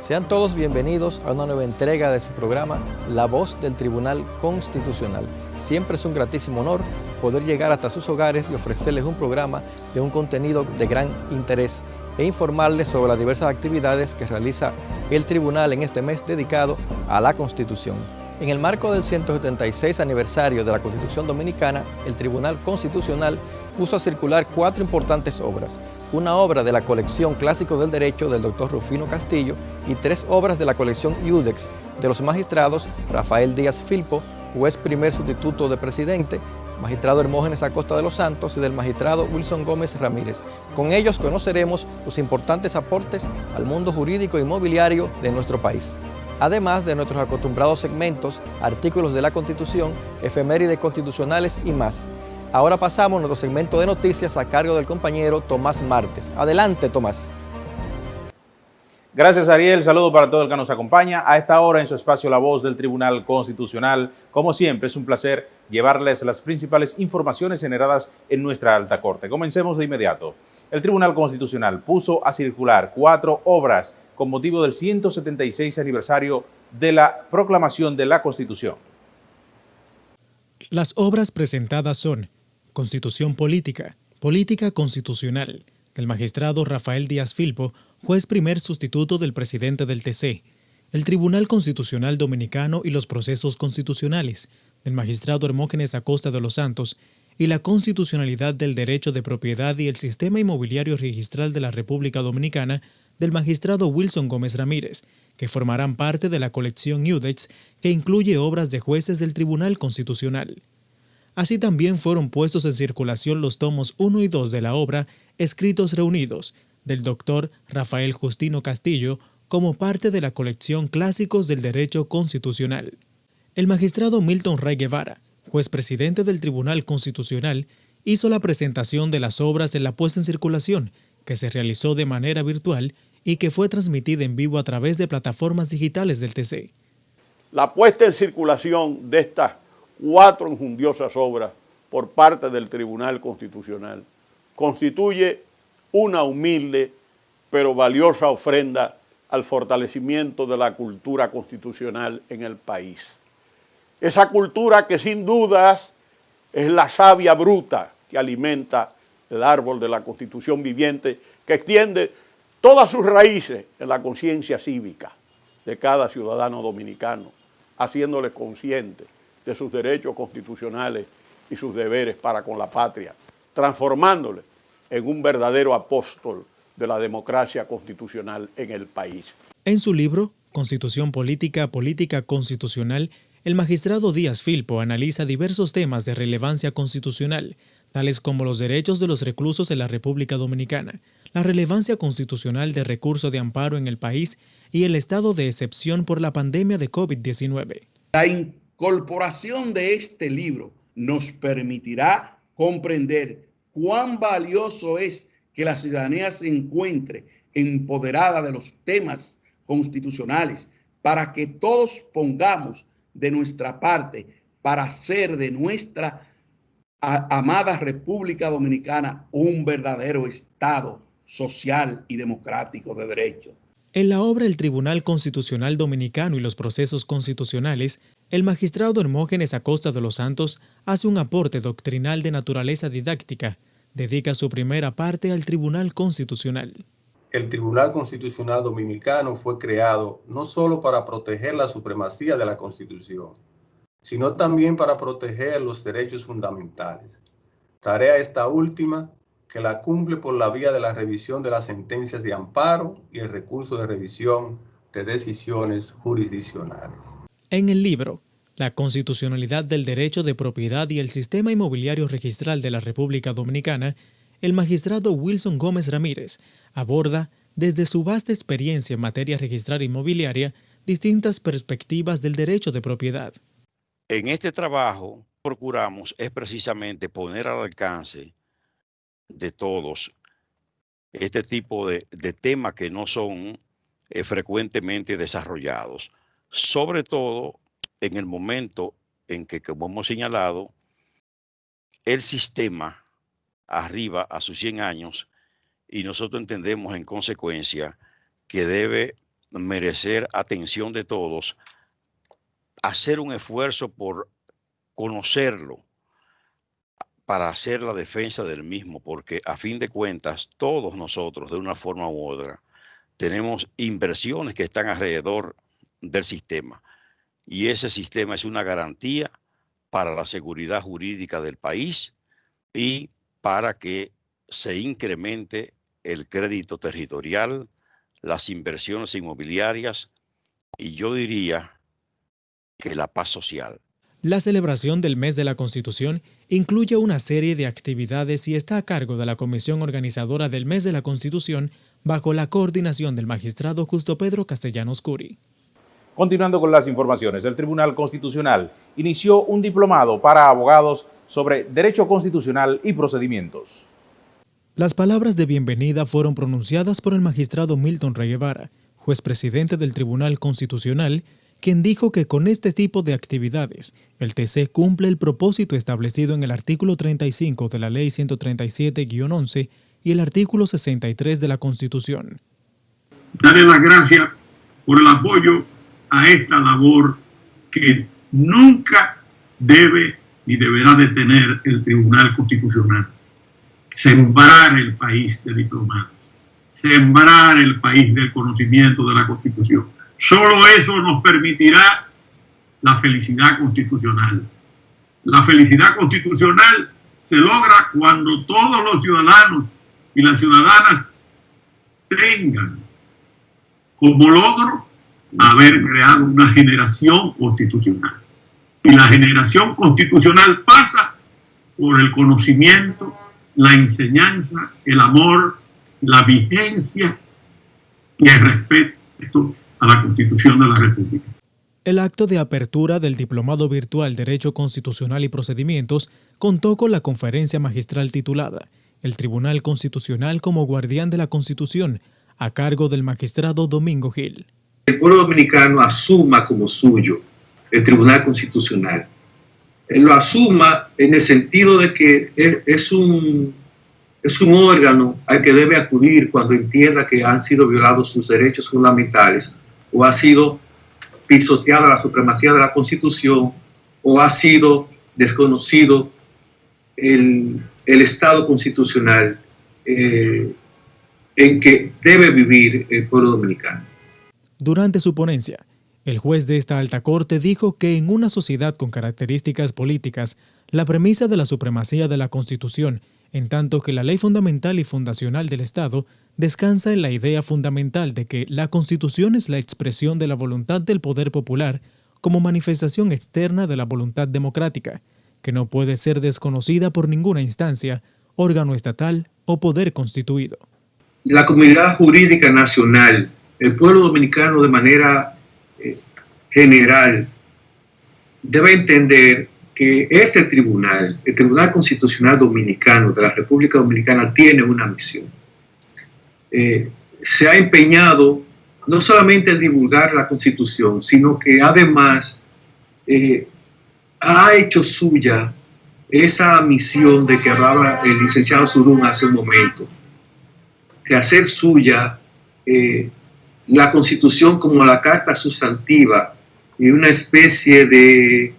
Sean todos bienvenidos a una nueva entrega de su programa La Voz del Tribunal Constitucional. Siempre es un gratísimo honor poder llegar hasta sus hogares y ofrecerles un programa de un contenido de gran interés e informarles sobre las diversas actividades que realiza el tribunal en este mes dedicado a la Constitución. En el marco del 176 aniversario de la Constitución Dominicana, el Tribunal Constitucional puso a circular 4 importantes obras, una obra de la colección Clásicos del Derecho del Dr. Rufino Castillo y 3 obras de la colección Iudex de los magistrados Rafael Díaz Filpo, juez primer sustituto de presidente, magistrado Hermógenes Acosta de los Santos y del magistrado Wilson Gómez Ramírez. Con ellos conoceremos los importantes aportes al mundo jurídico e inmobiliario de nuestro país. Además de nuestros acostumbrados segmentos, artículos de la Constitución, efemérides constitucionales y más. Ahora pasamos a nuestro segmento de noticias a cargo del compañero Tomás Martes. Adelante, Tomás. Gracias, Ariel. Saludo para todo el que nos acompaña a esta hora en su espacio La Voz del Tribunal Constitucional. Como siempre, es un placer llevarles las principales informaciones generadas en nuestra alta corte. Comencemos de inmediato. El Tribunal Constitucional puso a circular 4 obras con motivo del 176 aniversario de la proclamación de la Constitución. Las obras presentadas son Constitución Política, Política Constitucional, del magistrado Rafael Díaz Filpo, juez primer sustituto del presidente del TC, el Tribunal Constitucional Dominicano y los procesos constitucionales, del magistrado Hermógenes Acosta de los Santos, y la constitucionalidad del derecho de propiedad y el sistema inmobiliario registral de la República Dominicana, del magistrado Wilson Gómez Ramírez, que formarán parte de la colección Iudex, que incluye obras de jueces del Tribunal Constitucional. Así también fueron puestos en circulación los tomos 1 y 2 de la obra Escritos Reunidos, del doctor Rafael Justino Castillo, como parte de la colección Clásicos del Derecho Constitucional. El magistrado Milton Ray Guevara, juez presidente del Tribunal Constitucional, hizo la presentación de las obras en la puesta en circulación, que se realizó de manera virtual y que fue transmitida en vivo a través de plataformas digitales del TC. La puesta en circulación de estas 4 enjundiosas obras por parte del Tribunal Constitucional constituye una humilde pero valiosa ofrenda al fortalecimiento de la cultura constitucional en el país. Esa cultura que sin dudas es la savia bruta que alimenta el árbol de la Constitución viviente, que extiende todas sus raíces en la conciencia cívica de cada ciudadano dominicano, haciéndole consciente de sus derechos constitucionales y sus deberes para con la patria, transformándole en un verdadero apóstol de la democracia constitucional en el país. En su libro, Constitución Política, Política Constitucional, el magistrado Díaz Filpo analiza diversos temas de relevancia constitucional, tales como los derechos de los reclusos en la República Dominicana, la relevancia constitucional de recurso de amparo en el país y el estado de excepción por la pandemia de COVID-19. La incorporación de este libro nos permitirá comprender cuán valioso es que la ciudadanía se encuentre empoderada de los temas constitucionales para que todos pongamos de nuestra parte para hacer de nuestra amada República Dominicana un verdadero Estado social y democrático de derecho. En la obra El Tribunal Constitucional Dominicano y los procesos constitucionales, el magistrado Hermógenes Acosta de los Santos hace un aporte doctrinal de naturaleza didáctica. Dedica su primera parte al Tribunal Constitucional. El Tribunal Constitucional Dominicano fue creado no solo para proteger la supremacía de la Constitución, sino también para proteger los derechos fundamentales. Tarea esta última que la cumple por la vía de la revisión de las sentencias de amparo y el recurso de revisión de decisiones jurisdiccionales. En el libro, La constitucionalidad del derecho de propiedad y el sistema inmobiliario registral de la República Dominicana, el magistrado Wilson Gómez Ramírez aborda, desde su vasta experiencia en materia registral inmobiliaria, distintas perspectivas del derecho de propiedad. En este trabajo procuramos es precisamente poner al alcance de todos este tipo de temas que no son frecuentemente desarrollados, sobre todo en el momento en que, como hemos señalado, el sistema arriba a sus 100 años y nosotros entendemos en consecuencia que debe merecer atención de todos, hacer un esfuerzo por conocerlo para hacer la defensa del mismo, porque a fin de cuentas todos nosotros, de una forma u otra, tenemos inversiones que están alrededor del sistema y ese sistema es una garantía para la seguridad jurídica del país y para que se incremente el crédito territorial, las inversiones inmobiliarias y yo diría que la paz social. La celebración del mes de la Constitución incluye una serie de actividades y está a cargo de la comisión organizadora del mes de la Constitución bajo la coordinación del magistrado Justo Pedro Castellanos Curi. Continuando con las informaciones, el Tribunal Constitucional inició un diplomado para abogados sobre Derecho Constitucional y Procedimientos. Las palabras de bienvenida fueron pronunciadas por el magistrado Milton Rey Guevara, juez presidente del Tribunal Constitucional, quien dijo que con este tipo de actividades, el TC cumple el propósito establecido en el artículo 35 de la Ley 137-11 y el artículo 63 de la Constitución. Darle las gracias por el apoyo a esta labor que nunca debe ni deberá de tener el Tribunal Constitucional. Sembrar el país de diplomados, sembrar el país del conocimiento de la Constitución. Solo eso nos permitirá la felicidad constitucional. La felicidad constitucional se logra cuando todos los ciudadanos y las ciudadanas tengan como logro haber creado una generación constitucional. Y la generación constitucional pasa por el conocimiento, la enseñanza, el amor, la vigencia y el respeto a la Constitución de la República. El acto de apertura del Diplomado Virtual Derecho Constitucional y Procedimientos contó con la conferencia magistral titulada El Tribunal Constitucional como Guardián de la Constitución, a cargo del magistrado Domingo Gil. El pueblo dominicano asuma como suyo el Tribunal Constitucional. Lo asuma en el sentido de que es un órgano al que debe acudir cuando entienda que han sido violados sus derechos fundamentales o ha sido pisoteada la supremacía de la Constitución o ha sido desconocido el Estado constitucional en que debe vivir el pueblo dominicano. Durante su ponencia, el juez de esta alta corte dijo que en una sociedad con características políticas, la premisa de la supremacía de la Constitución, en tanto que la ley fundamental y fundacional del Estado, descansa en la idea fundamental de que la Constitución es la expresión de la voluntad del poder popular como manifestación externa de la voluntad democrática, que no puede ser desconocida por ninguna instancia, órgano estatal o poder constituido. La comunidad jurídica nacional, el pueblo dominicano de manera general, debe entender que este tribunal, el Tribunal Constitucional Dominicano de la República Dominicana, tiene una misión. Se ha empeñado no solamente en divulgar la Constitución, sino que además ha hecho suya esa misión de que hablaba el licenciado Surún hace un momento, de hacer suya la Constitución como la carta sustantiva y una especie de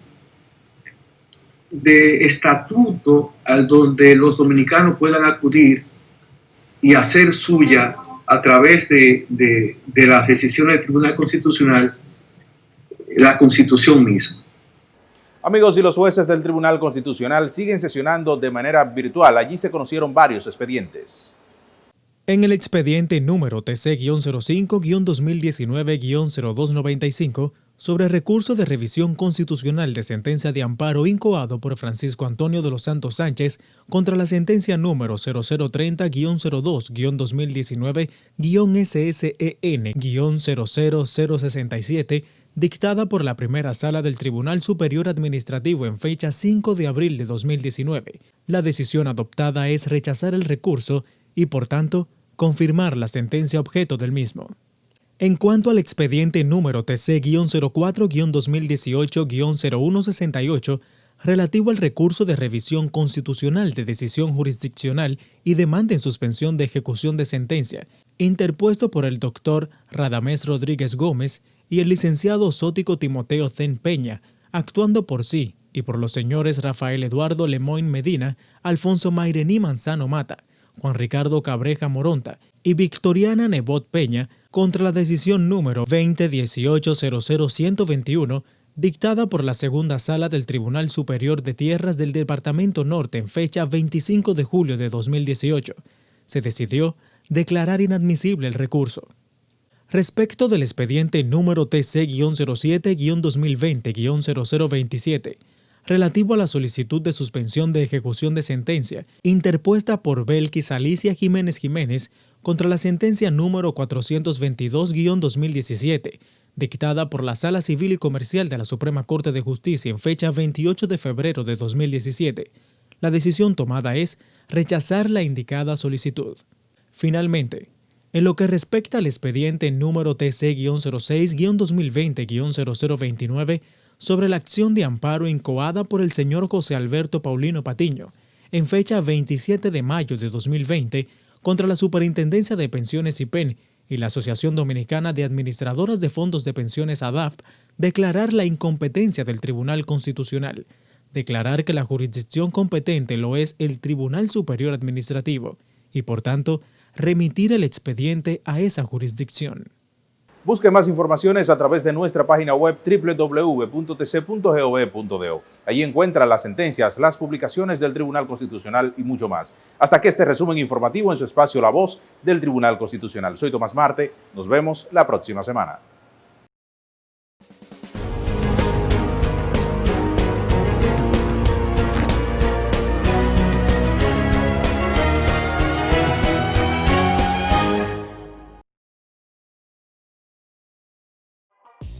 estatuto al donde los dominicanos puedan acudir y hacer suya a través de las decisiones del Tribunal Constitucional la Constitución misma. Amigos, y los jueces del Tribunal Constitucional siguen sesionando de manera virtual. Allí se conocieron varios expedientes. En el expediente número TC-05-2019-0295 sobre recurso de revisión constitucional de sentencia de amparo incoado por Francisco Antonio de los Santos Sánchez contra la sentencia número 0030-02-2019-SSEN-00067 dictada por la primera sala del Tribunal Superior Administrativo en fecha 5 de abril de 2019. La decisión adoptada es rechazar el recurso y, por tanto, confirmar la sentencia objeto del mismo. En cuanto al expediente número TC-04-2018-0168, relativo al recurso de revisión constitucional de decisión jurisdiccional y demanda en suspensión de ejecución de sentencia, interpuesto por el doctor Radamés Rodríguez Gómez y el licenciado Zótico Timoteo Zen Peña, actuando por sí y por los señores Rafael Eduardo Lemoyne Medina, Alfonso Mairení Manzano Mata, Juan Ricardo Cabreja Moronta y Victoriana Nebot Peña, contra la decisión número 2018-00121, dictada por la Segunda Sala del Tribunal Superior de Tierras del Departamento Norte en fecha 25 de julio de 2018. Se decidió declarar inadmisible el recurso. Respecto del expediente número TC-07-2020-0027, relativo a la solicitud de suspensión de ejecución de sentencia interpuesta por Belkis Alicia Jiménez Jiménez contra la sentencia número 422-2017, dictada por la Sala Civil y Comercial de la Suprema Corte de Justicia en fecha 28 de febrero de 2017, la decisión tomada es rechazar la indicada solicitud. Finalmente, en lo que respecta al expediente número TC-06-2020-0029, sobre la acción de amparo incoada por el señor José Alberto Paulino Patiño, en fecha 27 de mayo de 2020, contra la Superintendencia de Pensiones IPEN y la Asociación Dominicana de Administradoras de Fondos de Pensiones ADAF, declarar la incompetencia del Tribunal Constitucional, declarar que la jurisdicción competente lo es el Tribunal Superior Administrativo y, por tanto, remitir el expediente a esa jurisdicción. Busque más informaciones a través de nuestra página web www.tc.gov.do. Allí encuentra las sentencias, las publicaciones del Tribunal Constitucional y mucho más. Hasta aquí este resumen informativo en su espacio La Voz del Tribunal Constitucional. Soy Tomás Marte. Nos vemos la próxima semana.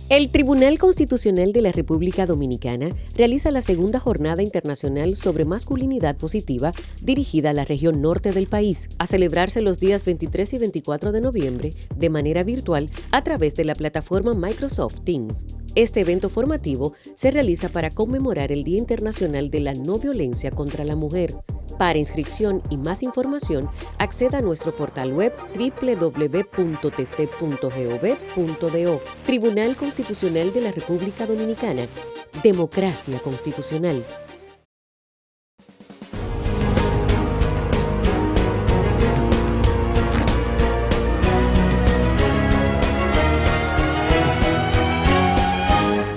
El Tribunal Constitucional de la República Dominicana realiza la segunda jornada internacional sobre masculinidad positiva dirigida a la región norte del país, a celebrarse los días 23 y 24 de noviembre de manera virtual a través de la plataforma Microsoft Teams. Este evento formativo se realiza para conmemorar el Día Internacional de la No Violencia contra la Mujer. Para inscripción y más información, acceda a nuestro portal web www.tc.gov.do. Tribunal Constitucional de la República Dominicana. Democracia constitucional.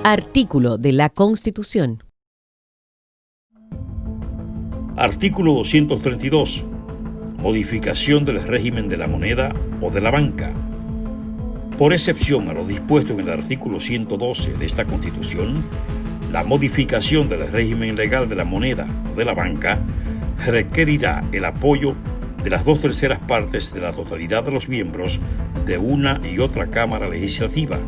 Artículo de la Constitución. Artículo 232. Modificación del régimen de la moneda o de la banca. Por excepción a lo dispuesto en el artículo 112 de esta Constitución, la modificación del régimen legal de la moneda o de la banca requerirá el apoyo de las 2/3 partes de la totalidad de los miembros de una y otra Cámara Legislativa,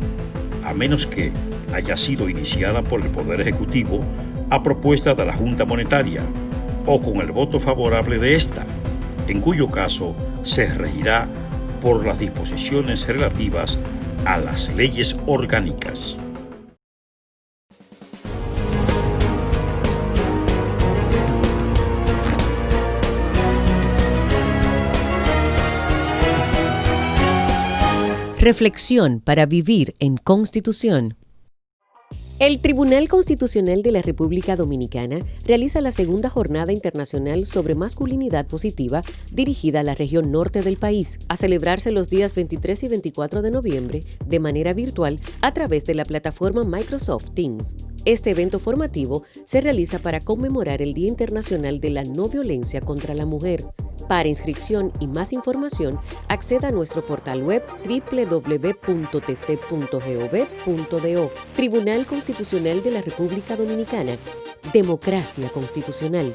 a menos que haya sido iniciada por el Poder Ejecutivo a propuesta de la Junta Monetaria o con el voto favorable de ésta, en cuyo caso se regirá por las disposiciones relativas a las leyes orgánicas. Reflexión para vivir en Constitución. El Tribunal Constitucional de la República Dominicana realiza la segunda jornada internacional sobre masculinidad positiva dirigida a la región norte del país, a celebrarse los días 23 y 24 de noviembre de manera virtual a través de la plataforma Microsoft Teams. Este evento formativo se realiza para conmemorar el Día Internacional de la No Violencia contra la Mujer. Para inscripción y más información, acceda a nuestro portal web www.tc.gov.do. Tribunal Constitucional de la República Dominicana. Democracia constitucional.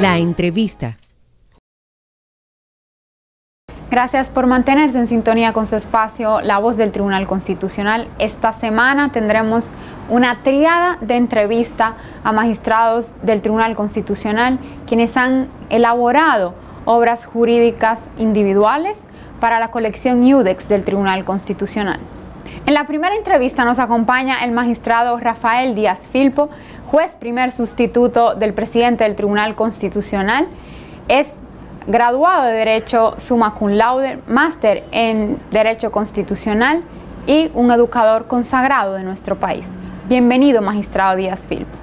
La entrevista. Gracias por mantenerse en sintonía con su espacio La Voz del Tribunal Constitucional. Esta semana tendremos una tríada de entrevista a magistrados del Tribunal Constitucional, quienes han elaborado obras jurídicas individuales para la colección Iudex del Tribunal Constitucional. En la primera entrevista nos acompaña el magistrado Rafael Díaz Filpo, juez primer sustituto del presidente del Tribunal Constitucional. Es graduado de Derecho summa cum laude, máster en Derecho Constitucional y un educador consagrado de nuestro país. Bienvenido, magistrado Díaz Filpo.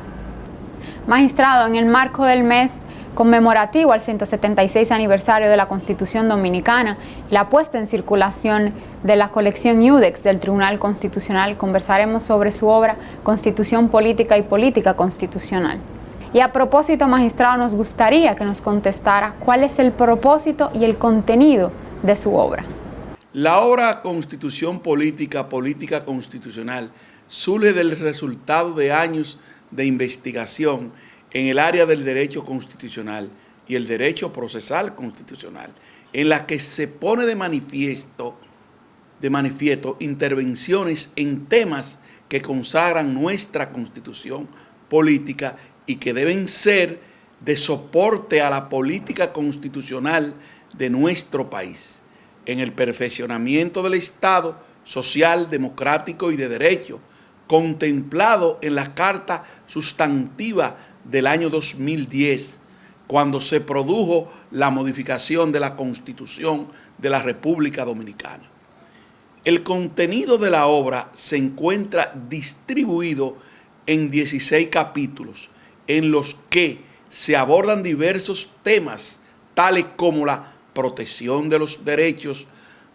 Magistrado, en el marco del mes conmemorativo al 176 aniversario de la Constitución Dominicana, la puesta en circulación de la colección Iudex del Tribunal Constitucional, conversaremos sobre su obra Constitución Política y Política Constitucional. Y a propósito, magistrado, nos gustaría que nos contestara cuál es el propósito y el contenido de su obra. La obra Constitución Política, Política Constitucional surge del resultado de años de investigación en el área del derecho constitucional y el derecho procesal constitucional, en la que se pone de manifiesto intervenciones en temas que consagran nuestra Constitución política y que deben ser de soporte a la política constitucional de nuestro país, en el perfeccionamiento del Estado social, democrático y de derecho, contemplado en la Carta Sustantiva del año 2010, cuando se produjo la modificación de la Constitución de la República Dominicana. El contenido de la obra se encuentra distribuido en 16 capítulos, en los que se abordan diversos temas, tales como la protección de los derechos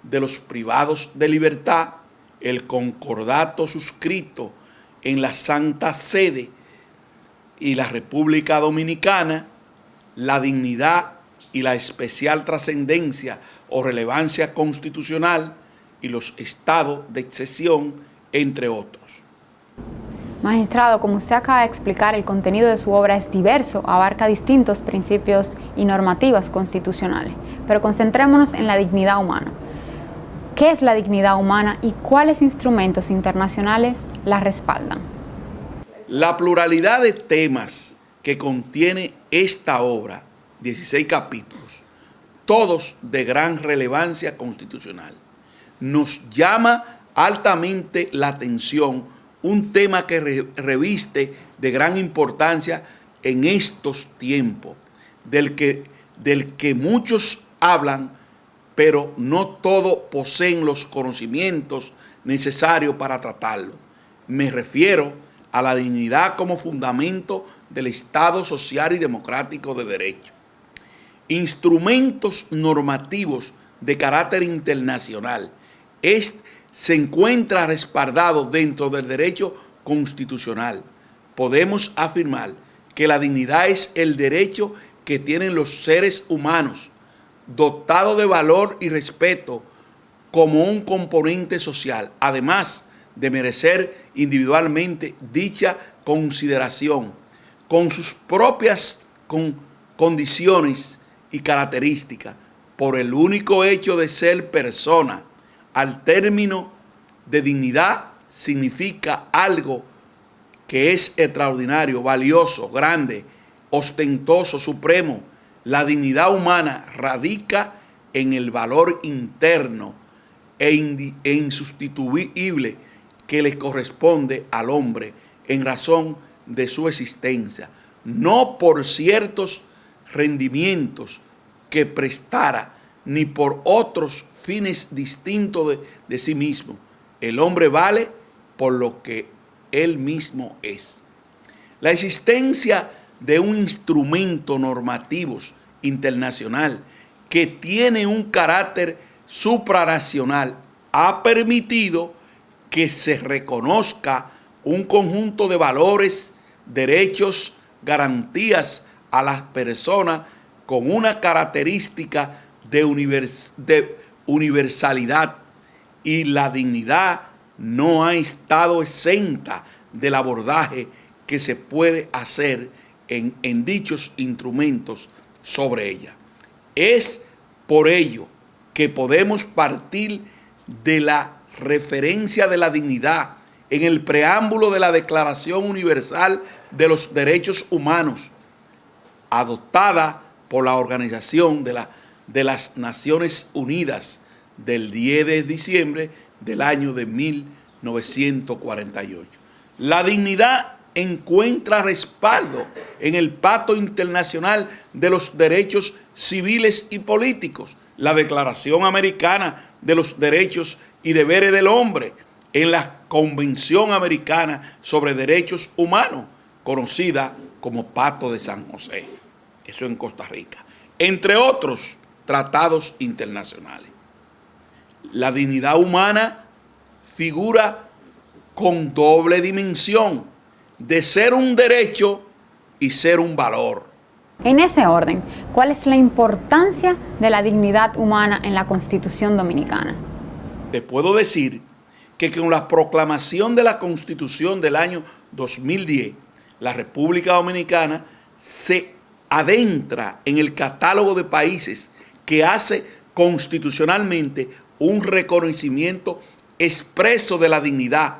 de los privados de libertad, el concordato suscrito en la Santa Sede y la República Dominicana, la dignidad y la especial trascendencia o relevancia constitucional y los estados de excepción, entre otros. Magistrado, como usted acaba de explicar, el contenido de su obra es diverso, abarca distintos principios y normativas constitucionales, pero concentrémonos en la dignidad humana. ¿Qué es la dignidad humana y cuáles instrumentos internacionales la respaldan? La pluralidad de temas que contiene esta obra, 16 capítulos, todos de gran relevancia constitucional, nos llama altamente la atención un tema que reviste de gran importancia en estos tiempos, del que muchos hablan, pero no todos poseen los conocimientos necesarios para tratarlo. Me refiero a la dignidad como fundamento del Estado social y democrático de derecho. Instrumentos normativos de carácter internacional. Se encuentra respaldado dentro del derecho constitucional. Podemos afirmar que la dignidad es el derecho que tienen los seres humanos, dotado de valor y respeto como un componente social, además de merecer individualmente dicha consideración, con sus propias condiciones y características, por el único hecho de ser persona. Al término de dignidad significa algo que es extraordinario, valioso, grande, ostentoso, supremo. La dignidad humana radica en el valor interno e insustituible que le corresponde al hombre en razón de su existencia, no por ciertos rendimientos que prestara, ni por otros fines distintos de sí mismo. El hombre vale por lo que él mismo es. La existencia de un instrumento normativo internacional que tiene un carácter supranacional ha permitido que se reconozca un conjunto de valores, derechos, garantías a las personas con una característica de universalidad, y la dignidad no ha estado exenta del abordaje que se puede hacer en dichos instrumentos sobre ella. Es por ello que podemos partir de la referencia de la dignidad en el preámbulo de la Declaración Universal de los Derechos Humanos, adoptada por la Organización de las Naciones Unidas del 10 de diciembre del año de 1948. La dignidad encuentra respaldo en el Pacto Internacional de los Derechos Civiles y Políticos, la Declaración Americana de los Derechos y Deberes del Hombre, en la Convención Americana sobre Derechos Humanos, conocida como Pacto de San José, eso en Costa Rica, entre otros tratados internacionales. La dignidad humana figura con doble dimensión de ser un derecho y ser un valor. En ese orden, ¿cuál es la importancia de la dignidad humana en la Constitución Dominicana? Te puedo decir que con la proclamación de la Constitución del año 2010, la República Dominicana se adentra en el catálogo de países que hace constitucionalmente un reconocimiento expreso de la dignidad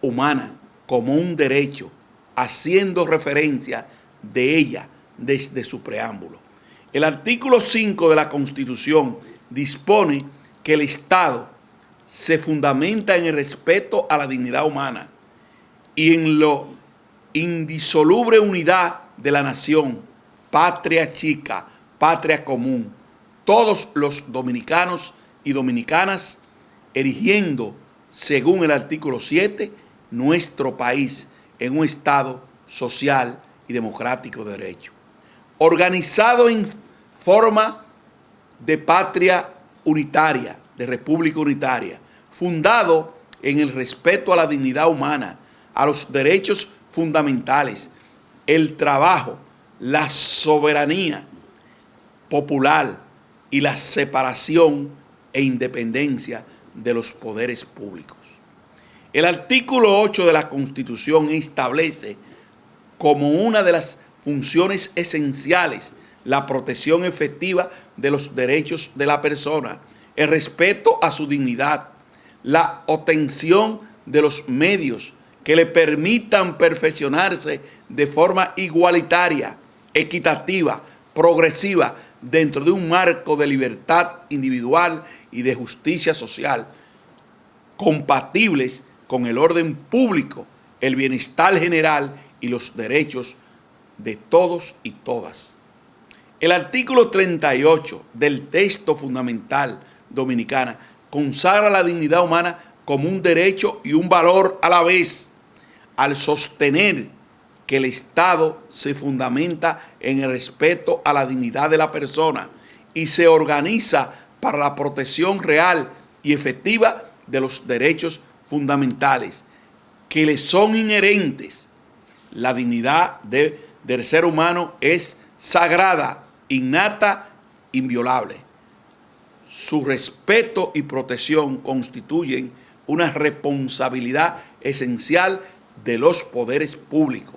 humana como un derecho, haciendo referencia de ella desde su preámbulo. El artículo 5 de la Constitución dispone que el Estado se fundamenta en el respeto a la dignidad humana y en la indisoluble unidad de la nación, patria chica, patria común, todos los dominicanos y dominicanas erigiendo, según el artículo 7, nuestro país en un Estado social y democrático de derecho, organizado en forma de patria unitaria, de república unitaria, fundado en el respeto a la dignidad humana, a los derechos fundamentales, el trabajo, la soberanía popular y la separación e independencia de los poderes públicos. El artículo 8 de la Constitución establece como una de las funciones esenciales la protección efectiva de los derechos de la persona, el respeto a su dignidad, la obtención de los medios que le permitan perfeccionarse de forma igualitaria, equitativa, progresiva, dentro de un marco de libertad individual y de justicia social, compatibles con el orden público, el bienestar general y los derechos de todos y todas. El artículo 38 del texto fundamental dominicana consagra la dignidad humana como un derecho y un valor a la vez, al sostener que el Estado se fundamenta en el respeto a la dignidad de la persona y se organiza para la protección real y efectiva de los derechos fundamentales que le son inherentes. La dignidad del ser humano es sagrada, innata, inviolable. Su respeto y protección constituyen una responsabilidad esencial de los poderes públicos.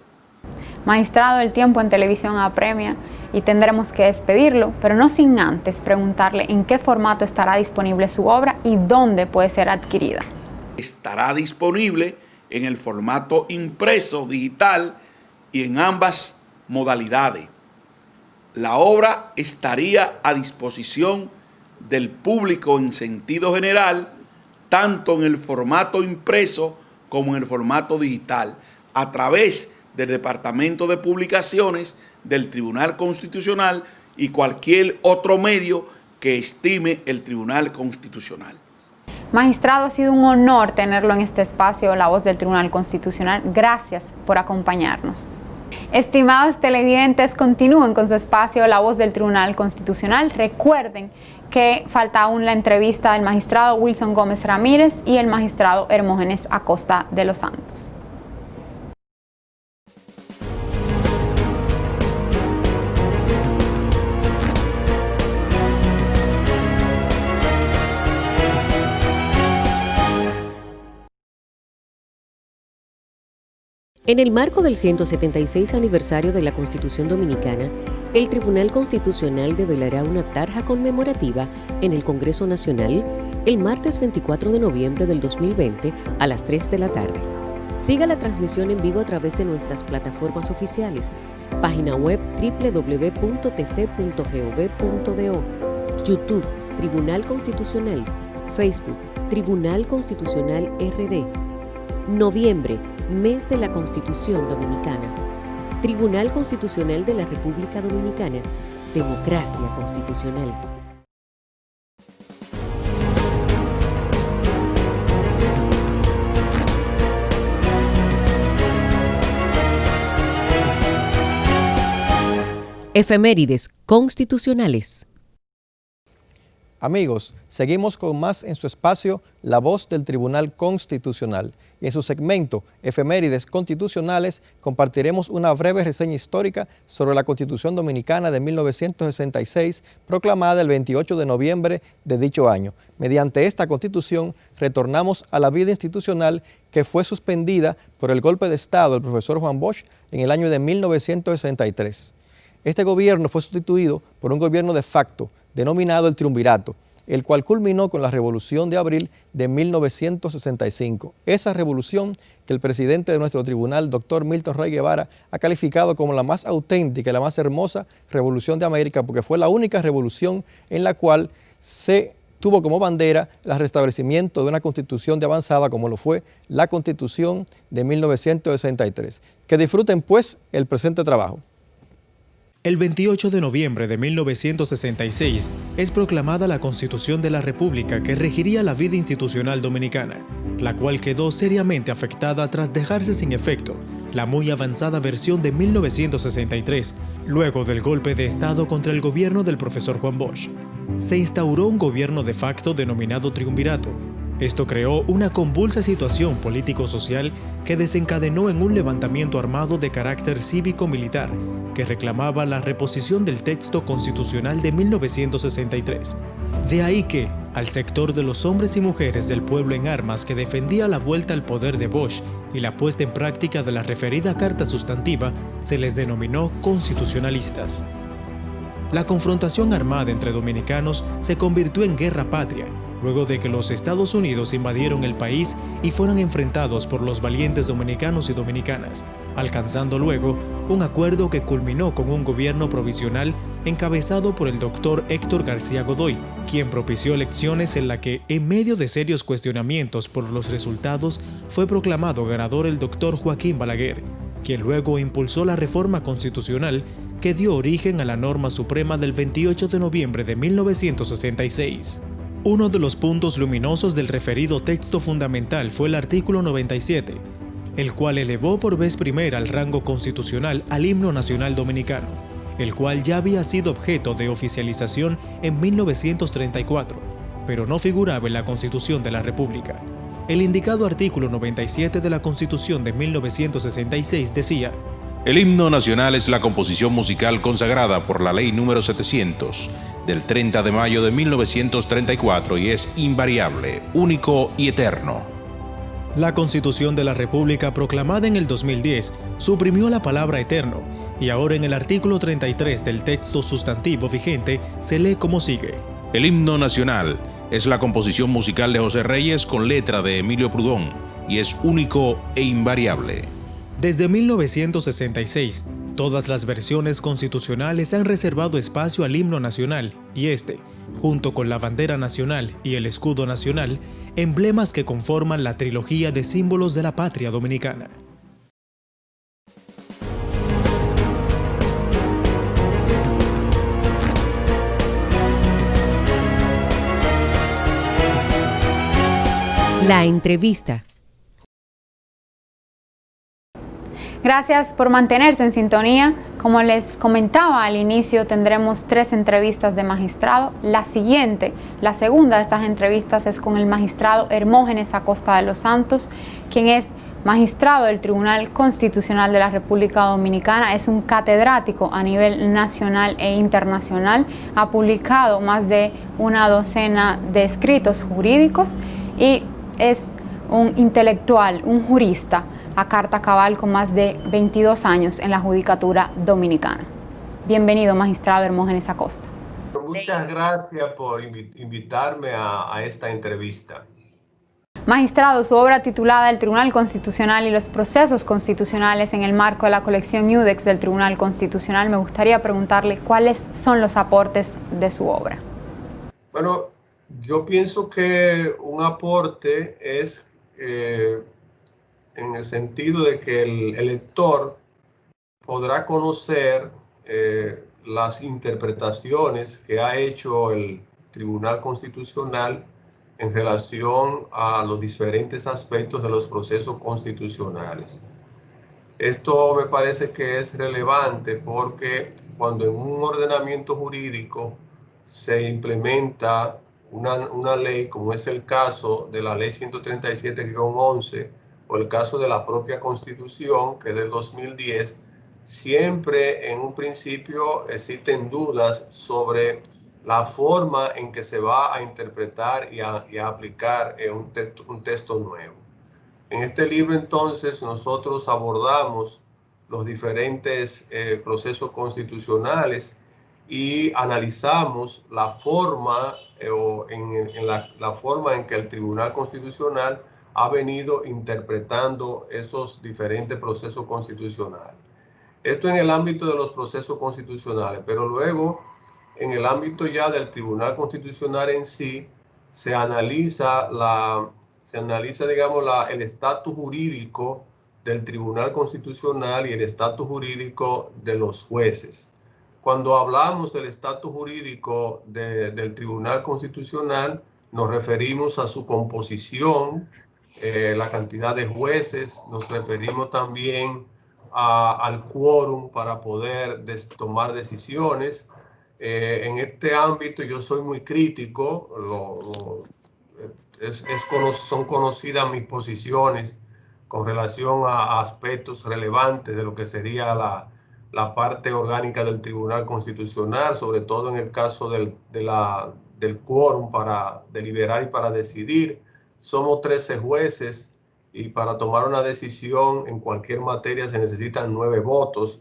Magistrado, el tiempo en televisión apremia y tendremos que despedirlo, pero no sin antes preguntarle en qué formato estará disponible su obra y dónde puede ser adquirida. Estará disponible en el formato impreso, digital y en ambas modalidades. La obra estaría a disposición del público en sentido general, tanto en el formato impreso como en el formato digital, a través del Departamento de Publicaciones del Tribunal Constitucional y cualquier otro medio que estime el Tribunal Constitucional. Magistrado, ha sido un honor tenerlo en este espacio, La Voz del Tribunal Constitucional. Gracias por acompañarnos. Estimados televidentes, continúen con su espacio La Voz del Tribunal Constitucional. Recuerden que falta aún la entrevista del magistrado Wilson Gómez Ramírez y el magistrado Hermógenes Acosta de los Santos. En el marco del 176 aniversario de la Constitución Dominicana, el Tribunal Constitucional develará una tarja conmemorativa en el Congreso Nacional el martes 24 de noviembre del 2020 a las 3 de la tarde. Siga la transmisión en vivo a través de nuestras plataformas oficiales, página web www.tc.gov.do, YouTube, Tribunal Constitucional, Facebook, Tribunal Constitucional RD. Noviembre, mes de la Constitución Dominicana. Tribunal Constitucional de la República Dominicana. Democracia constitucional. Efemérides constitucionales. Amigos, seguimos con más en su espacio La Voz del Tribunal Constitucional. Y en su segmento Efemérides Constitucionales compartiremos una breve reseña histórica sobre la Constitución Dominicana de 1966, proclamada el 28 de noviembre de dicho año. Mediante esta Constitución retornamos a la vida institucional que fue suspendida por el golpe de Estado del profesor Juan Bosch en el año de 1963. Este gobierno fue sustituido por un gobierno de facto, denominado el Triunvirato, el cual culminó con la Revolución de Abril de 1965. Esa revolución que el presidente de nuestro tribunal, doctor Milton Rey Guevara, ha calificado como la más auténtica y la más hermosa revolución de América, porque fue la única revolución en la cual se tuvo como bandera el restablecimiento de una constitución de avanzada como lo fue la Constitución de 1963. Que disfruten pues el presente trabajo. El 28 de noviembre de 1966 es proclamada la Constitución de la República que regiría la vida institucional dominicana, la cual quedó seriamente afectada tras dejarse sin efecto la muy avanzada versión de 1963, luego del golpe de Estado contra el gobierno del profesor Juan Bosch. Se instauró un gobierno de facto denominado Triunvirato. Esto creó una convulsa situación político-social que desencadenó en un levantamiento armado de carácter cívico-militar que reclamaba la reposición del texto constitucional de 1963. De ahí que, al sector de los hombres y mujeres del pueblo en armas que defendía la vuelta al poder de Bosch y la puesta en práctica de la referida carta sustantiva, se les denominó constitucionalistas. La confrontación armada entre dominicanos se convirtió en guerra patria, luego de que los Estados Unidos invadieron el país y fueron enfrentados por los valientes dominicanos y dominicanas, alcanzando luego un acuerdo que culminó con un gobierno provisional encabezado por el doctor Héctor García Godoy, quien propició elecciones en la que, en medio de serios cuestionamientos por los resultados, fue proclamado ganador el doctor Joaquín Balaguer, quien luego impulsó la reforma constitucional que dio origen a la norma suprema del 28 de noviembre de 1966. Uno de los puntos luminosos del referido texto fundamental fue el artículo 97, el cual elevó por vez primera al rango constitucional al himno nacional dominicano, el cual ya había sido objeto de oficialización en 1934, pero no figuraba en la Constitución de la República. El indicado artículo 97 de la Constitución de 1966 decía: el himno nacional es la composición musical consagrada por la Ley número 700 del 30 de mayo de 1934 y es invariable, único y eterno. La Constitución de la República, proclamada en el 2010, suprimió la palabra eterno y ahora en el artículo 33 del texto sustantivo vigente se lee como sigue: el himno nacional es la composición musical de José Reyes con letra de Emilio Prudón y es único e invariable. Desde 1966, todas las versiones constitucionales han reservado espacio al himno nacional y este, junto con la bandera nacional y el escudo nacional, emblemas que conforman la trilogía de símbolos de la patria dominicana. La entrevista. Gracias por mantenerse en sintonía. Como les comentaba al inicio, tendremos 3 entrevistas de magistrado. La segunda de estas entrevistas es con el magistrado Hermógenes Acosta de los Santos, quien es magistrado del Tribunal Constitucional de la República Dominicana. Es un catedrático a nivel nacional e internacional. Ha publicado más de una docena de escritos jurídicos y es un intelectual, un jurista a carta cabal con más de 22 años en la judicatura dominicana. Bienvenido, magistrado Hermógenes Acosta. Muchas gracias por invitarme a esta entrevista. Magistrado, su obra titulada El Tribunal Constitucional y los procesos constitucionales en el marco de la colección Iudex del Tribunal Constitucional, me gustaría preguntarle cuáles son los aportes de su obra. Bueno, Yo pienso que un aporte es en el sentido de que el elector podrá conocer las interpretaciones que ha hecho el Tribunal Constitucional en relación a los diferentes aspectos de los procesos constitucionales. Esto me parece que es relevante porque cuando en un ordenamiento jurídico se implementa una ley, como es el caso de la ley 137-11 o el caso de la propia Constitución, que es del 2010, siempre en un principio existen dudas sobre la forma en que se va a interpretar y a aplicar un texto nuevo. En este libro entonces nosotros abordamos los diferentes procesos constitucionales y analizamos la forma la forma en que el Tribunal Constitucional ha venido interpretando esos diferentes procesos constitucionales. Esto en el ámbito de los procesos constitucionales, pero luego en el ámbito ya del Tribunal Constitucional en sí se analiza digamos, el estatus jurídico del Tribunal Constitucional y el estatus jurídico de los jueces. Cuando hablamos del estatus jurídico del Tribunal Constitucional, nos referimos a su composición, la cantidad de jueces, nos referimos también al quórum para poder tomar decisiones. En este ámbito yo soy muy crítico, son conocidas mis posiciones con relación a aspectos relevantes de lo que sería la parte orgánica del Tribunal Constitucional, sobre todo en el caso del quórum para deliberar y para decidir. Somos 13 jueces y para tomar una decisión en cualquier materia se necesitan 9 votos.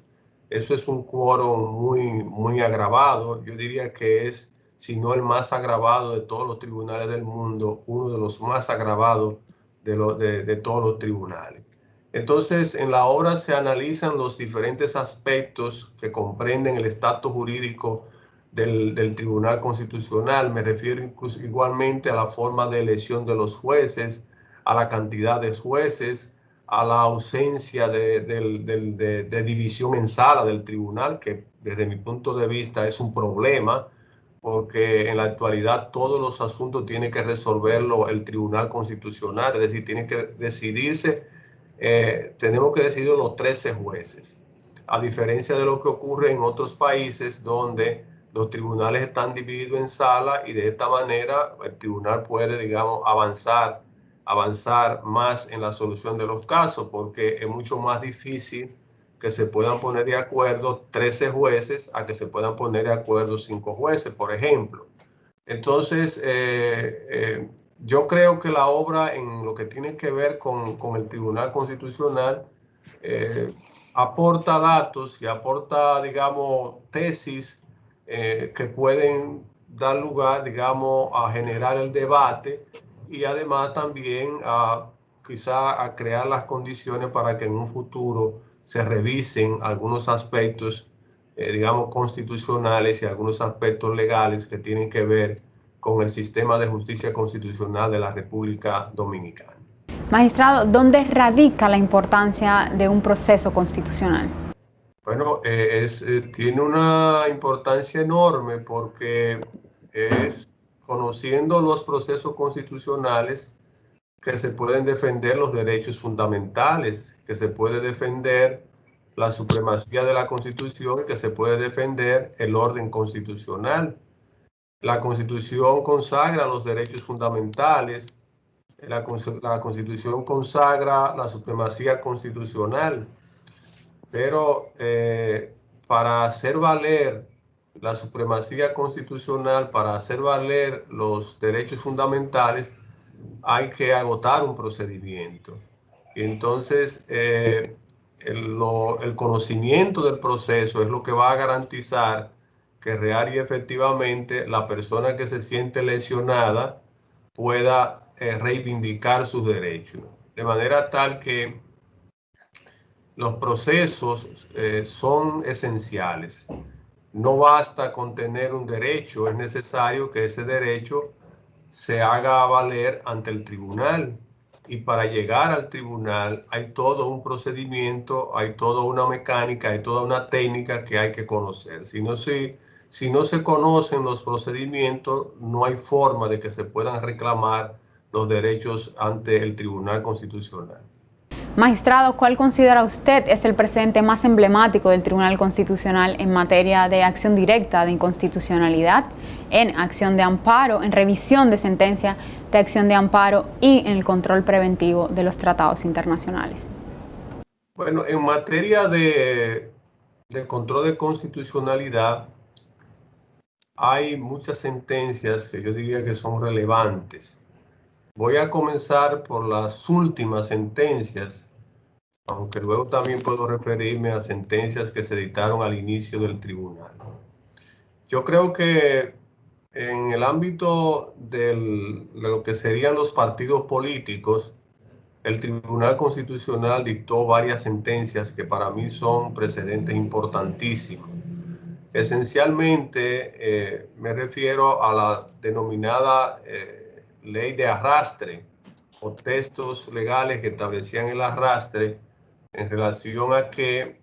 Eso es un quórum muy agravado. Yo diría que es, si no el más agravado de todos los tribunales del mundo, uno de los más agravados de todos los tribunales. Entonces, en la obra se analizan los diferentes aspectos que comprenden el estatus jurídico del Tribunal Constitucional. Me refiero incluso igualmente a la forma de elección de los jueces, a la cantidad de jueces, a la ausencia de división en sala del tribunal, que desde mi punto de vista es un problema, porque en la actualidad todos los asuntos tiene que resolverlo el Tribunal Constitucional, es decir, tiene que decidirse, tenemos que decidir los 13 jueces, a diferencia de lo que ocurre en otros países donde los tribunales están divididos en sala y de esta manera el tribunal puede, digamos, avanzar más en la solución de los casos, porque es mucho más difícil que se puedan poner de acuerdo 13 jueces a que se puedan poner de acuerdo 5 jueces, por ejemplo. Entonces, yo creo que la obra en lo que tiene que ver con el Tribunal Constitucional aporta datos y aporta, digamos, tesis que pueden dar lugar, digamos, a generar el debate y además también quizá a crear las condiciones para que en un futuro se revisen algunos aspectos, digamos, constitucionales y algunos aspectos legales que tienen que ver con el sistema de justicia constitucional de la República Dominicana. Magistrado, ¿dónde radica la importancia de un proceso constitucional? Bueno, tiene una importancia enorme porque es conociendo los procesos constitucionales que se pueden defender los derechos fundamentales, que se puede defender la supremacía de la Constitución, que se puede defender el orden constitucional. La Constitución consagra los derechos fundamentales, la Constitución consagra la supremacía constitucional, pero para hacer valer la supremacía constitucional, para hacer valer los derechos fundamentales, hay que agotar un procedimiento. Y entonces, el conocimiento del proceso es lo que va a garantizar que real y efectivamente la persona que se siente lesionada pueda reivindicar sus derechos. De manera tal que los procesos son esenciales. No basta con tener un derecho, es necesario que ese derecho se haga valer ante el tribunal. Y para llegar al tribunal hay todo un procedimiento, hay toda una mecánica, hay toda una técnica que hay que conocer. Si no se conocen los procedimientos, no hay forma de que se puedan reclamar los derechos ante el Tribunal Constitucional. Magistrado, ¿cuál considera usted es el precedente más emblemático del Tribunal Constitucional en materia de acción directa de inconstitucionalidad, en acción de amparo, en revisión de sentencia de acción de amparo y en el control preventivo de los tratados internacionales? Bueno, en materia de control de constitucionalidad, hay muchas sentencias que yo diría que son relevantes. Voy a comenzar por las últimas sentencias, aunque luego también puedo referirme a sentencias que se dictaron al inicio del tribunal. Yo creo que en el ámbito de lo que serían los partidos políticos, el Tribunal Constitucional dictó varias sentencias que para mí son precedentes importantísimos. Esencialmente me refiero a la denominada ley de arrastre o textos legales que establecían el arrastre en relación a que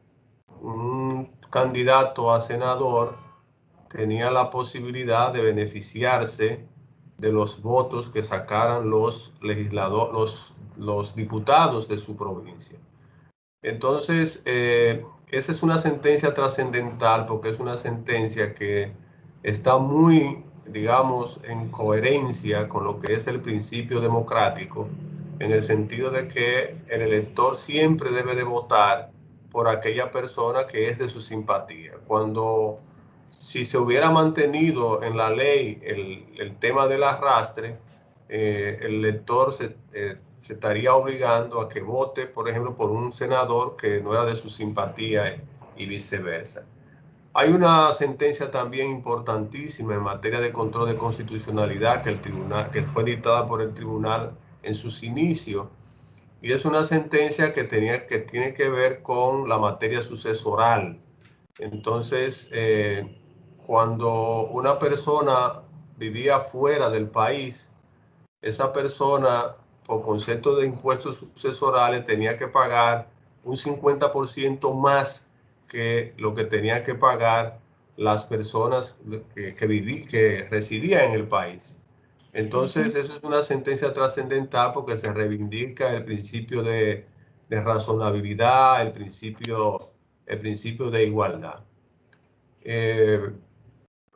un candidato a senador tenía la posibilidad de beneficiarse de los votos que sacaran los legisladores, los diputados de su provincia. Entonces, esa es una sentencia trascendental porque es una sentencia que está muy, digamos, en coherencia con lo que es el principio democrático, en el sentido de que el elector siempre debe de votar por aquella persona que es de su simpatía. Si se hubiera mantenido en la ley el tema del arrastre, el elector se estaría obligando a que vote, por ejemplo, por un senador que no era de su simpatía y viceversa. Hay una sentencia también importantísima en materia de control de constitucionalidad que fue dictada por el tribunal en sus inicios, y es una sentencia que tiene que ver con la materia sucesoral. Entonces, cuando una persona vivía fuera del país, esa persona, por concepto de impuestos sucesorales, tenía que pagar un 50% más que lo que tenían que pagar las personas que residían en el país. Entonces, eso es una sentencia trascendental porque se reivindica el principio de razonabilidad, el principio de igualdad.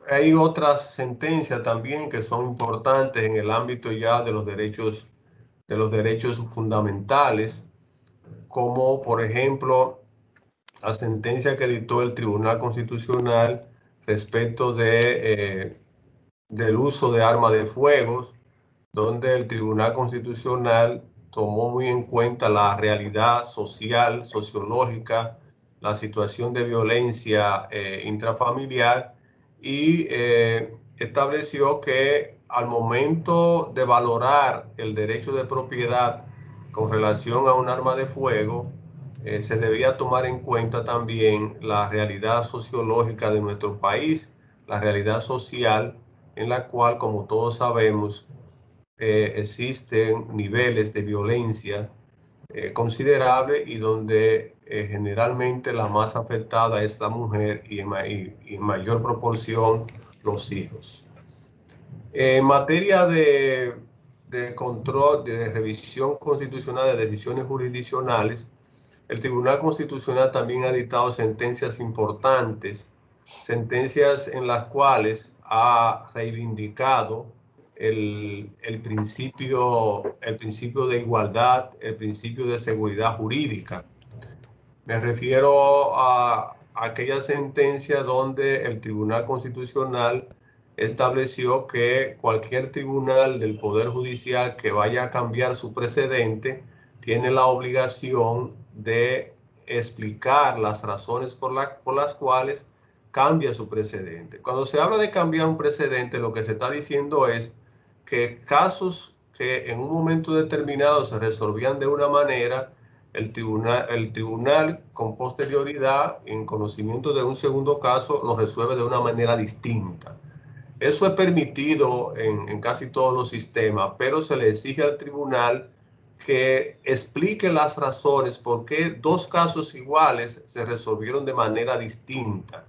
Hay otras sentencias también que son importantes en el ámbito ya de los derechos fundamentales, como por ejemplo la sentencia que dictó el Tribunal Constitucional respecto del uso de armas de fuego, donde el Tribunal Constitucional tomó muy en cuenta la realidad social, sociológica, la situación de violencia intrafamiliar y estableció que al momento de valorar el derecho de propiedad con relación a un arma de fuego, se debía tomar en cuenta también la realidad sociológica de nuestro país, la realidad social en la cual, como todos sabemos, existen niveles de violencia considerables y donde generalmente la más afectada es la mujer y en mayor proporción los hijos. En materia de control, de revisión constitucional de decisiones jurisdiccionales, el Tribunal Constitucional también ha dictado sentencias importantes, sentencias en las cuales ha reivindicado el principio de igualdad, el principio de seguridad jurídica. Me refiero a aquella sentencia donde el Tribunal Constitucional estableció que cualquier tribunal del Poder Judicial que vaya a cambiar su precedente tiene la obligación de explicar las razones por las cuales cambia su precedente. Cuando se habla de cambiar un precedente, lo que se está diciendo es que casos que en un momento determinado se resolvían de una manera, el tribunal con posterioridad, en conocimiento de un segundo caso, lo resuelve de una manera distinta. Eso es permitido en casi todos los sistemas, pero se le exige al tribunal que explique las razones por qué dos casos iguales se resolvieron de manera distinta.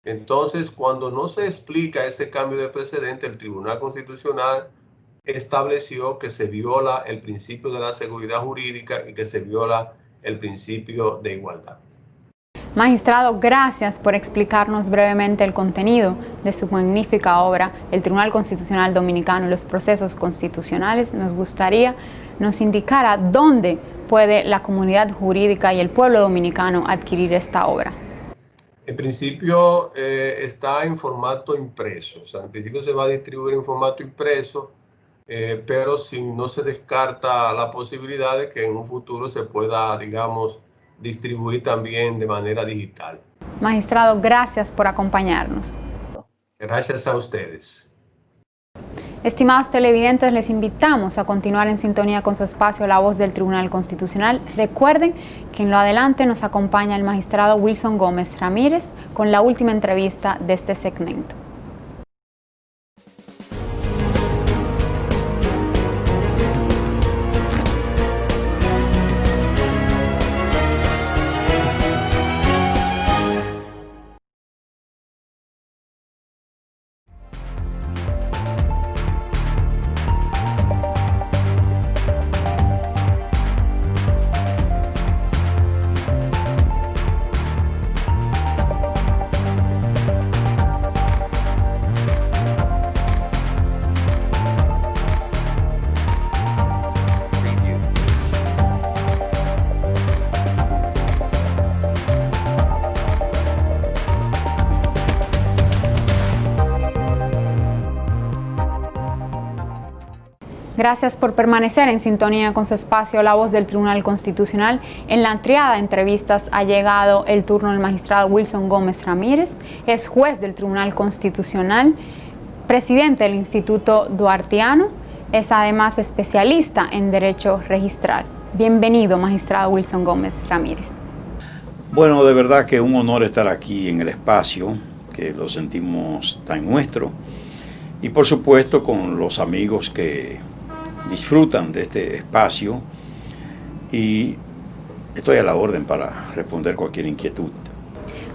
Entonces, cuando no se explica ese cambio de precedente, el Tribunal Constitucional estableció que se viola el principio de la seguridad jurídica y que se viola el principio de igualdad. Magistrado, gracias por explicarnos brevemente el contenido de su magnífica obra, El Tribunal Constitucional Dominicano y los procesos constitucionales. Nos gustaría nos indicara dónde puede la comunidad jurídica y el pueblo dominicano adquirir esta obra. En principio está en formato impreso, o sea, en principio se va a distribuir en formato impreso, pero no se descarta la posibilidad de que en un futuro se pueda, digamos, distribuir también de manera digital. Magistrado, gracias por acompañarnos. Gracias a ustedes. Estimados televidentes, les invitamos a continuar en sintonía con su espacio La Voz del Tribunal Constitucional. Recuerden que en lo adelante nos acompaña el magistrado Wilson Gómez Ramírez con la última entrevista de este segmento. Gracias por permanecer en sintonía con su espacio La Voz del Tribunal Constitucional. En la triada de entrevistas ha llegado el turno del magistrado Wilson Gómez Ramírez. Es juez del Tribunal Constitucional, presidente del Instituto Duartiano. Es además especialista en Derecho Registral. Bienvenido, magistrado Wilson Gómez Ramírez. Bueno, de verdad que un honor estar aquí en el espacio, que lo sentimos tan nuestro. Y por supuesto con los amigos que disfrutan de este espacio, y estoy a la orden para responder cualquier inquietud.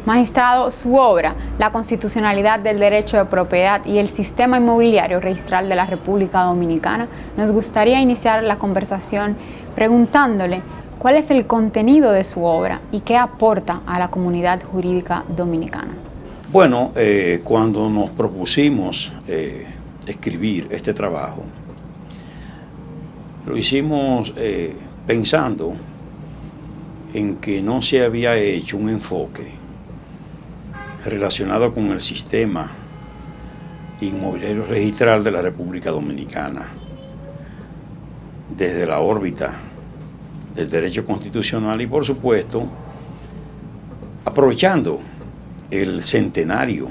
Magistrado, su obra, La constitucionalidad del derecho de propiedad y el sistema inmobiliario registral de la República Dominicana, nos gustaría iniciar la conversación preguntándole cuál es el contenido de su obra y qué aporta a la comunidad jurídica dominicana. Bueno, cuando nos propusimos escribir este trabajo, lo hicimos pensando en que no se había hecho un enfoque relacionado con el sistema inmobiliario registral de la República Dominicana, desde la órbita del derecho constitucional y, por supuesto, aprovechando el centenario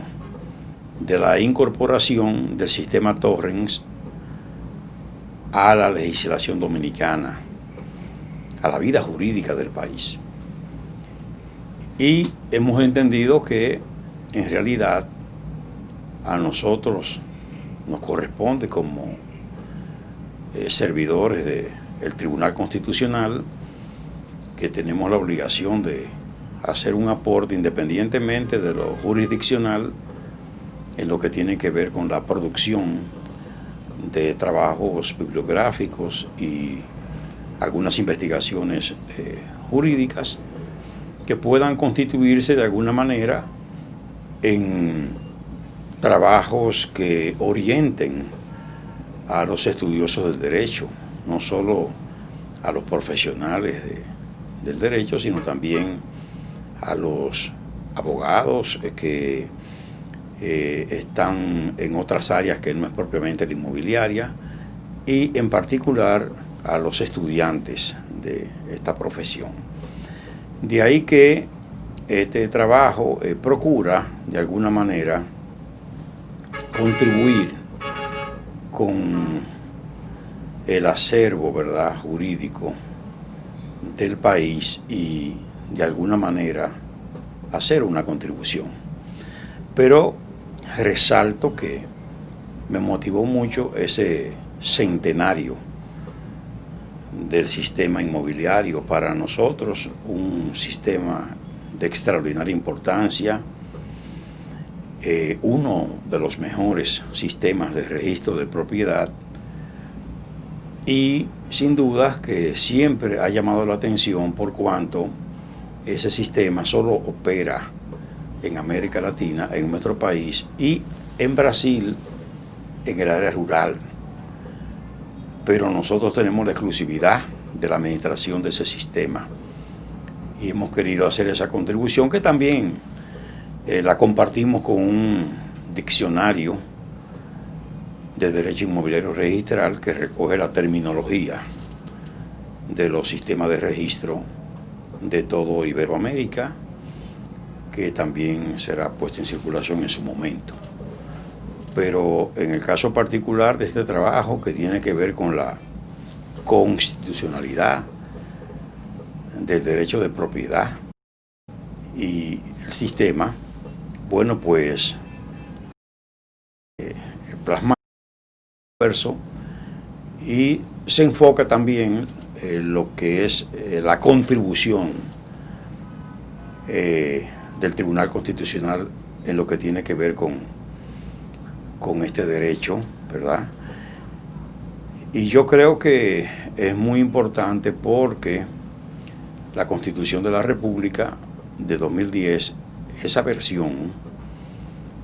de la incorporación del sistema Torrens a la legislación dominicana, a la vida jurídica del país. Y hemos entendido que en realidad a nosotros nos corresponde como servidores del Tribunal Constitucional, que tenemos la obligación de hacer un aporte independientemente de lo jurisdiccional en lo que tiene que ver con la producción de trabajos bibliográficos y algunas investigaciones jurídicas que puedan constituirse de alguna manera en trabajos que orienten a los estudiosos del derecho, no solo a los profesionales del derecho, sino también a los abogados que están en otras áreas que no es propiamente la inmobiliaria, y en particular a los estudiantes de esta profesión. De ahí que este trabajo procura de alguna manera contribuir con el acervo, ¿verdad?, jurídico del país y de alguna manera hacer una contribución. Pero resalto que me motivó mucho ese centenario del sistema inmobiliario. Para nosotros, un sistema de extraordinaria importancia, uno de los mejores sistemas de registro de propiedad, y sin duda que siempre ha llamado la atención por cuanto ese sistema solo opera en América Latina, en nuestro país, y en Brasil, en el área rural. Pero nosotros tenemos la exclusividad de la administración de ese sistema y hemos querido hacer esa contribución, que también la compartimos con un diccionario de derecho inmobiliario registral que recoge la terminología de los sistemas de registro de todo Iberoamérica, que también será puesto en circulación en su momento. Pero en el caso particular de este trabajo, que tiene que ver con la constitucionalidad del derecho de propiedad y el sistema, bueno, pues plasma verso, y se enfoca también en lo que es la contribución del Tribunal Constitucional en lo que tiene que ver con este derecho, ¿verdad? Y yo creo que es muy importante porque la Constitución de la República de 2010, esa versión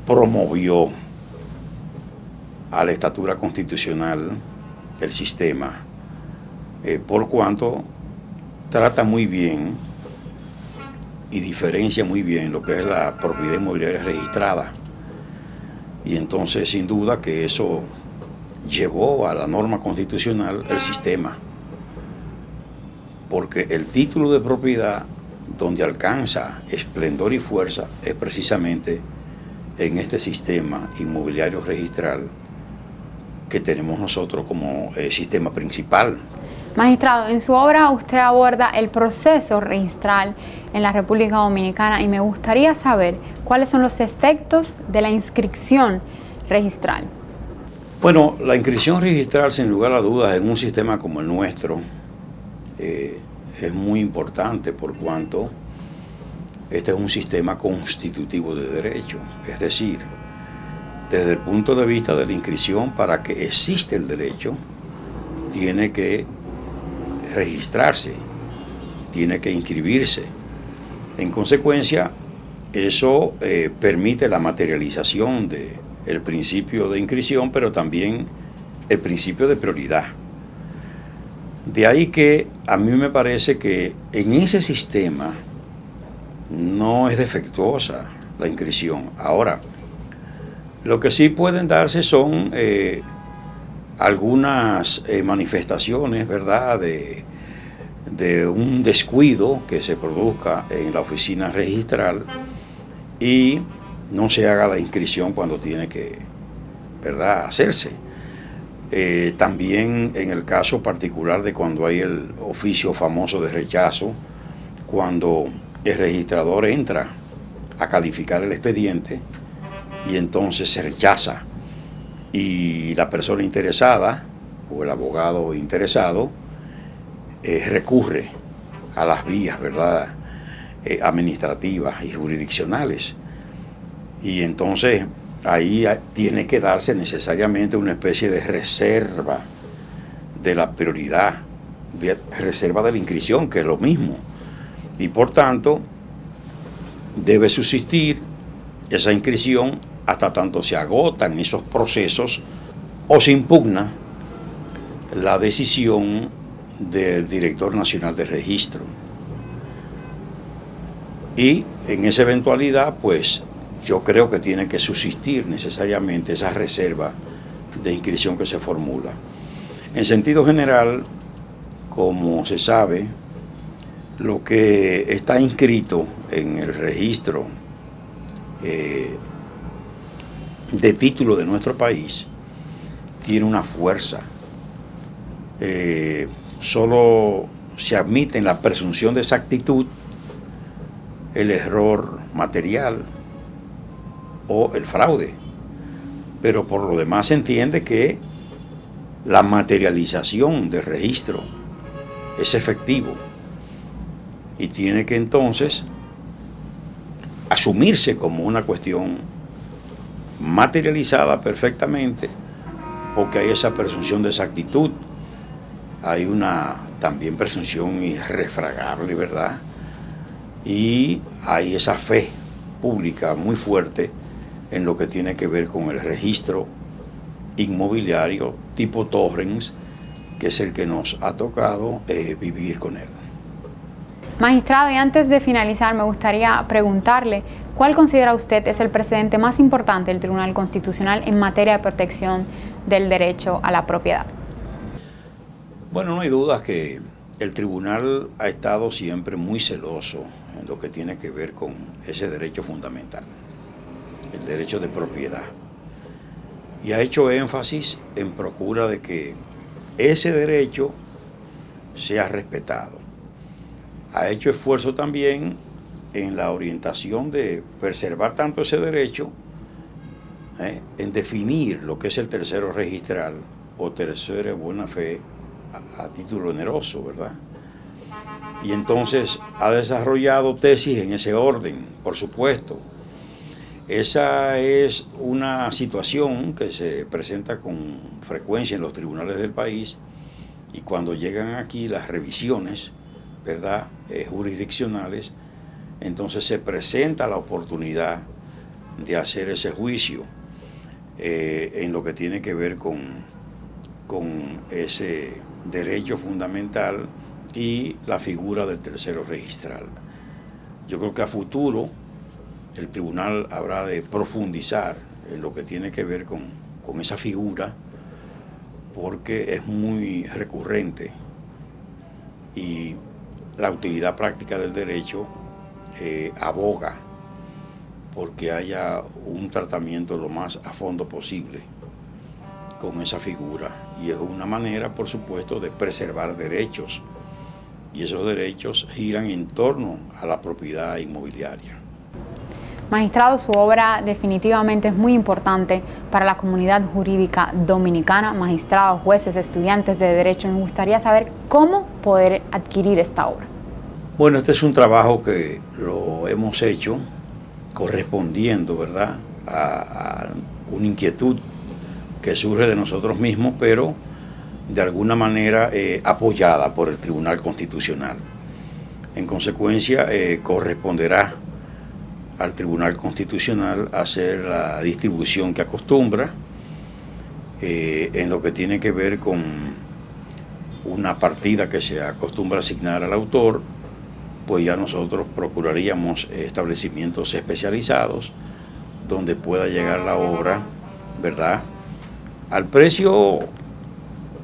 promovió a la estatura constitucional el sistema, por cuanto trata muy bien y diferencia muy bien lo que es la propiedad inmobiliaria registrada. Y entonces, sin duda que eso llevó a la norma constitucional el sistema, porque el título de propiedad donde alcanza esplendor y fuerza es precisamente en este sistema inmobiliario registral que tenemos nosotros como sistema principal. Magistrado, en su obra usted aborda el proceso registral en la República Dominicana y me gustaría saber cuáles son los efectos de la inscripción registral. Bueno, la inscripción registral, sin lugar a dudas, en un sistema como el nuestro es muy importante por cuanto este es un sistema constitutivo de derecho, es decir, desde el punto de vista de la inscripción, para que exista el derecho, tiene que registrarse, tiene que inscribirse. En consecuencia, eso permite la materialización del principio de inscripción, pero también el principio de prioridad. De ahí que a mí me parece que en ese sistema no es defectuosa la inscripción. Ahora, lo que sí pueden darse son algunas manifestaciones, ¿verdad?, de un descuido que se produzca en la oficina registral y no se haga la inscripción cuando tiene que, ¿verdad?, hacerse. También en el caso particular de cuando hay el oficio famoso de rechazo, cuando el registrador entra a calificar el expediente y entonces se rechaza y la persona interesada o el abogado interesado recurre a las vías, ¿verdad?, administrativas y jurisdiccionales, y entonces ahí tiene que darse necesariamente una especie de reserva de la prioridad, de reserva de la inscripción, que es lo mismo, y por tanto debe subsistir esa inscripción hasta tanto se agotan esos procesos o se impugna la decisión del Director Nacional de Registro. Y en esa eventualidad, pues yo creo que tiene que subsistir necesariamente esa reserva de inscripción que se formula. En sentido general, como se sabe, lo que está inscrito en el registro de título de nuestro país tiene una fuerza. Solo se admite en la presunción de exactitud el error material o el fraude. pero por lo demás se entiende que la materialización del registro es efectivo y tiene que entonces asumirse como una cuestión materializada perfectamente, porque hay esa presunción de exactitud, hay una también presunción irrefragable, ¿verdad? Y hay esa fe pública muy fuerte en lo que tiene que ver con el registro inmobiliario tipo Torrens, que es el que nos ha tocado vivir con él. Magistrado, y antes de finalizar, me gustaría preguntarle, ¿cuál considera usted es el precedente más importante del Tribunal Constitucional en materia de protección del derecho a la propiedad? Bueno, no hay duda que el tribunal ha estado siempre muy celoso en lo que tiene que ver con ese derecho fundamental, el derecho de propiedad. Y ha hecho énfasis en procura de que ese derecho sea respetado. Ha hecho esfuerzo también en la orientación de preservar tanto ese derecho, en definir lo que es el tercero registral o tercero buena fe a título oneroso, ¿verdad? Y entonces ha desarrollado tesis en ese orden, por supuesto. Esa es una situación que se presenta con frecuencia en los tribunales del país, y cuando llegan aquí las revisiones, ¿verdad?, jurisdiccionales, entonces se presenta la oportunidad de hacer ese juicio en lo que tiene que ver con ese derecho fundamental y la figura del tercero registral. Yo creo que a futuro el tribunal habrá de profundizar en lo que tiene que ver con esa figura, porque es muy recurrente y la utilidad práctica del derecho aboga porque haya un tratamiento lo más a fondo posible con esa figura, y es una manera, por supuesto, de preservar derechos, y esos derechos giran en torno a la propiedad inmobiliaria. Magistrado, su obra definitivamente es muy importante para la comunidad jurídica dominicana. Magistrados, jueces, estudiantes de derecho, me gustaría saber cómo poder adquirir esta obra. Bueno, este es un trabajo que lo hemos hecho correspondiendo, ¿verdad?, a una inquietud que surge de nosotros mismos, pero de alguna manera apoyada por el Tribunal Constitucional. En consecuencia, corresponderá al Tribunal Constitucional hacer la distribución que acostumbra en lo que tiene que ver con una partida que se acostumbra asignar al autor. Pues ya nosotros procuraríamos establecimientos especializados donde pueda llegar la obra, ¿verdad?, al precio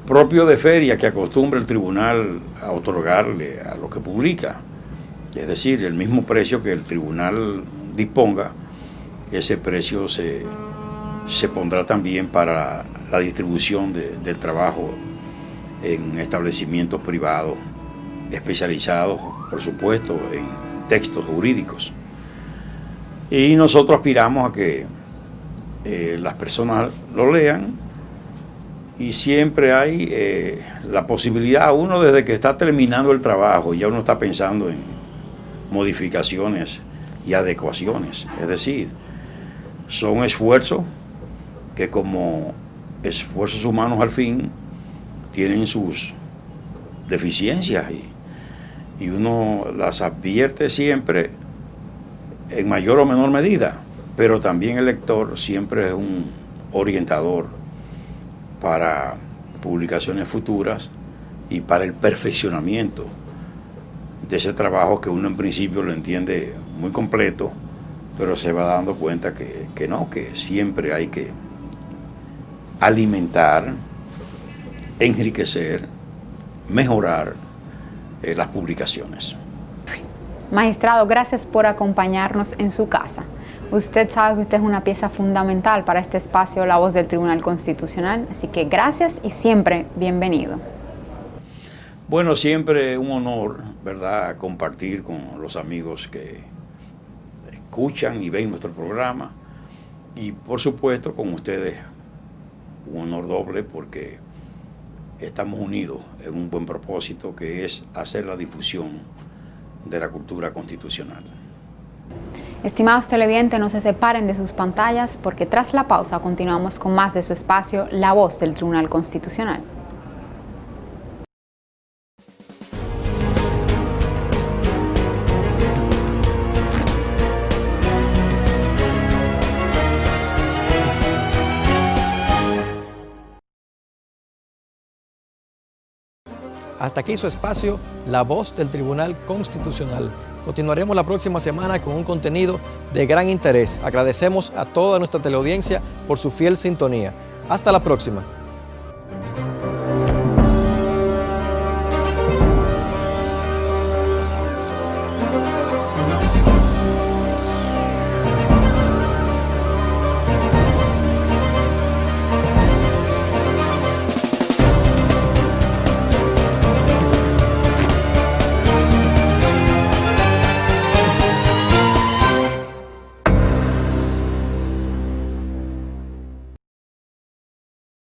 propio de feria que acostumbra el tribunal a otorgarle a lo que publica. Es decir, el mismo precio que el tribunal disponga, ese precio se pondrá también para la distribución del trabajo en establecimientos privados especializados, por supuesto, en textos jurídicos. Y nosotros aspiramos a que las personas lo lean, y siempre hay la posibilidad, uno desde que está terminando el trabajo, ya uno está pensando en modificaciones y adecuaciones. Es decir, son esfuerzos que, como esfuerzos humanos al fin, tienen sus deficiencias y uno las advierte siempre en mayor o menor medida, pero también el lector siempre es un orientador para publicaciones futuras y para el perfeccionamiento de ese trabajo que uno en principio lo entiende muy completo, pero se va dando cuenta que no, que siempre hay que alimentar, enriquecer, mejorar las publicaciones. Magistrado, gracias por acompañarnos en su casa. Usted sabe que usted es una pieza fundamental para este espacio La Voz del Tribunal Constitucional, así que gracias y siempre bienvenido. Bueno, siempre un honor, ¿verdad?, compartir con los amigos que escuchan y ven nuestro programa, Y por supuesto con ustedes un honor doble porque estamos unidos en un buen propósito que es hacer la difusión de la cultura constitucional. Estimados televidentes, no se separen de sus pantallas porque tras la pausa continuamos con más de su espacio La Voz del Tribunal Constitucional. Hasta aquí su espacio, La Voz del Tribunal Constitucional. Continuaremos la próxima semana con un contenido de gran interés. Agradecemos a toda nuestra teleaudiencia por su fiel sintonía. Hasta la próxima.